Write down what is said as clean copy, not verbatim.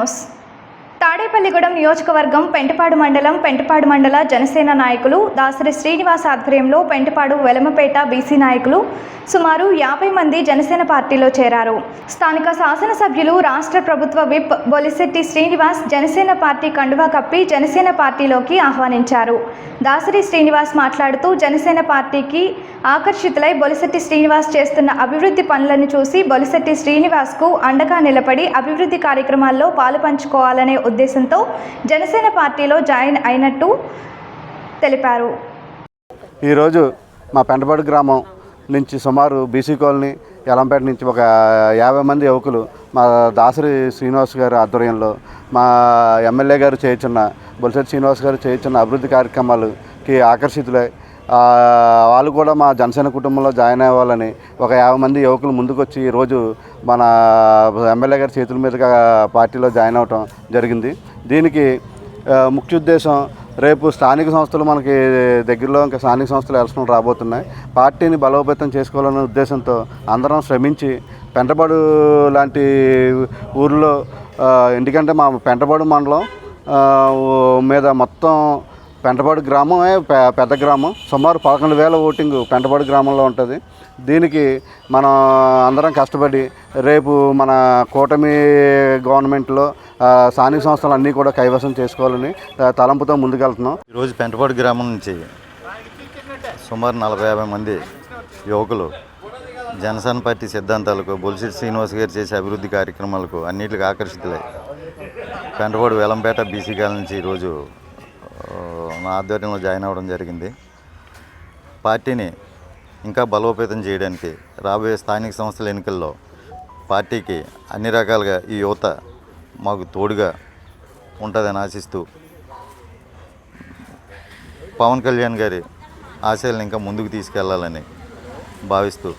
News. Tadepalligudem నియోజకవర్గం పెంటపాడు మండల జనసేన నాయకులు దాసరి శ్రీనివాస్ ఆధ్వర్యంలో పెంటపాడు వెలమపేట బీసీ నాయకులు సుమారు 50 మంది జనసేన పార్టీలో చేరారు. స్థానిక శాసనసభ్యులు రాష్ట్ర ప్రభుత్వ విప్ బొలిశెట్టి శ్రీనివాస్ జనసేన పార్టీ కండువా కప్పి జనసేన పార్టీలోకి ఆహ్వానించారు. దాసరి శ్రీనివాస్ మాట్లాడుతూ జనసేన పార్టీకి ఆకర్షితులై బొలిశెట్టి శ్రీనివాస్ చేస్తున్న అభివృద్ధి పనులను చూసి బొలిశెట్టి శ్రీనివాస్కు అండగా నిలబడి అభివృద్ధి కార్యక్రమాల్లో పాలుపంచుకోవాలనే ఉద్దేశంతో జనసేన పార్టీలో జాయిన్ అయినట్టు తెలిపారు. ఈరోజు మా పెంటపాడు గ్రామం నుంచి సుమారు బీసీ కాలనీ ఎలంపేట నుంచి ఒక 50 మంది యువకులు మా దాసరి శ్రీనివాస్ గారి ఆధ్వర్యంలో మా ఎమ్మెల్యే గారు చేయుచున్న బొలిశెట్టి శ్రీనివాస్ గారు చేయుచున్న అభివృద్ధి కార్యక్రమాలకి ఆకర్షితులై వాళ్ళు కూడా మా జనసేన కుటుంబంలో జాయిన్ అవ్వాలని ఒక 50 మంది యువకులు ముందుకొచ్చి ఈరోజు మన ఎమ్మెల్యే గారి చేతుల మీదుగా పార్టీలో జాయిన్ అవ్వటం జరిగింది. దీనికి ముఖ్య ఉద్దేశం రేపు స్థానిక సంస్థలు మనకి దగ్గరలో ఇంకా స్థానిక సంస్థలు ఎలక్షన్లు రాబోతున్నాయి. పార్టీని బలోపేతం చేసుకోవాలనే ఉద్దేశంతో అందరం శ్రమించి పెంటపాడు లాంటి ఊర్లో, ఎందుకంటే మా పెంటపాడు మండలం మీద మొత్తం పెంటపాడు గ్రామమే పెద్ద గ్రామం. సుమారు 11,000 ఓటింగ్ పెంటపాడు గ్రామంలో ఉంటుంది. దీనికి మనం అందరం కష్టపడి రేపు మన కూటమి గవర్నమెంట్లో స్థానిక సంస్థలు అన్నీ కూడా కైవసం చేసుకోవాలని తలంపుతో ముందుకెళ్తున్నాం. ఈరోజు పెంటపాడు గ్రామం నుంచి సుమారు 40-50 మంది యువకులు జనసేన పార్టీ సిద్ధాంతాలకు, బొలిశెట్టి శ్రీనివాస్ గారు చేసే అభివృద్ధి కార్యక్రమాలకు అన్నింటికి ఆకర్షితులై పెంటపాడు వెలంపేట బీసీ కాలనీ నుంచి ఈరోజు నా ఆధ్వర్యంలో జాయిన్ అవ్వడం జరిగింది. పార్టీని ఇంకా బలోపేతం చేయడానికి రాబోయే స్థానిక సంస్థల ఎన్నికల్లో పార్టీకి అన్ని రకాలుగా ఈ యువత మాకు తోడుగా ఉంటుందని ఆశిస్తూ పవన్ కళ్యాణ్ గారి ఆశయాలను ఇంకా ముందుకు తీసుకెళ్లాలని భావిస్తూ